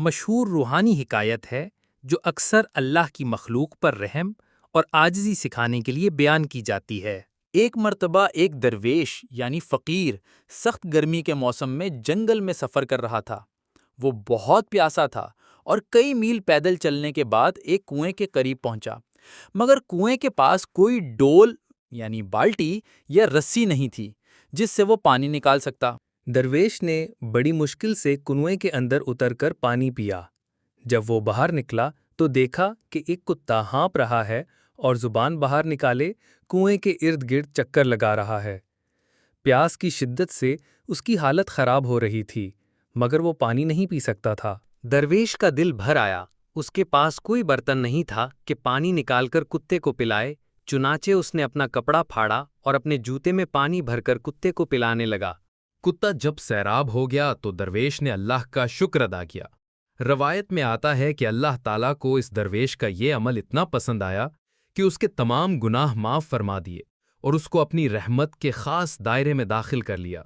مشہور روحانی حکایت ہے جو اکثر اللہ کی مخلوق پر رحم اور عاجزی سکھانے کے لیے بیان کی جاتی ہے۔ ایک مرتبہ ایک درویش یعنی فقیر سخت گرمی کے موسم میں جنگل میں سفر کر رہا تھا۔ وہ بہت پیاسا تھا اور کئی میل پیدل چلنے کے بعد ایک کنویں کے قریب پہنچا، مگر کنویں کے پاس کوئی ڈول یعنی بالٹی یا رسی نہیں تھی جس سے وہ پانی نکال سکتا۔ درویش نے بڑی مشکل سے کنویں کے اندر اتر کر پانی پیا۔ جب وہ باہر نکلا تو دیکھا کہ ایک کتا ہانپ رہا ہے اور زبان باہر نکالے کنویں کے ارد گرد چکر لگا رہا ہے۔ پیاس کی شدت سے اس کی حالت خراب ہو رہی تھی، مگر وہ پانی نہیں پی سکتا تھا۔ درویش کا دل بھر آیا۔ اس کے پاس کوئی برتن نہیں تھا کہ پانی نکال کر کتے کو پلائے، چنانچہ اس نے اپنا کپڑا پھاڑا اور اپنے جوتے میں پانی بھر کر کتے کو پلانے لگا۔ کتا جب سیراب ہو گیا تو درویش نے اللہ کا شکر ادا کیا۔ روایت میں آتا ہے کہ اللہ تعالیٰ کو اس درویش کا یہ عمل اتنا پسند آیا کہ اس کے تمام گناہ معاف فرما دیے اور اس کو اپنی رحمت کے خاص دائرے میں داخل کر لیا۔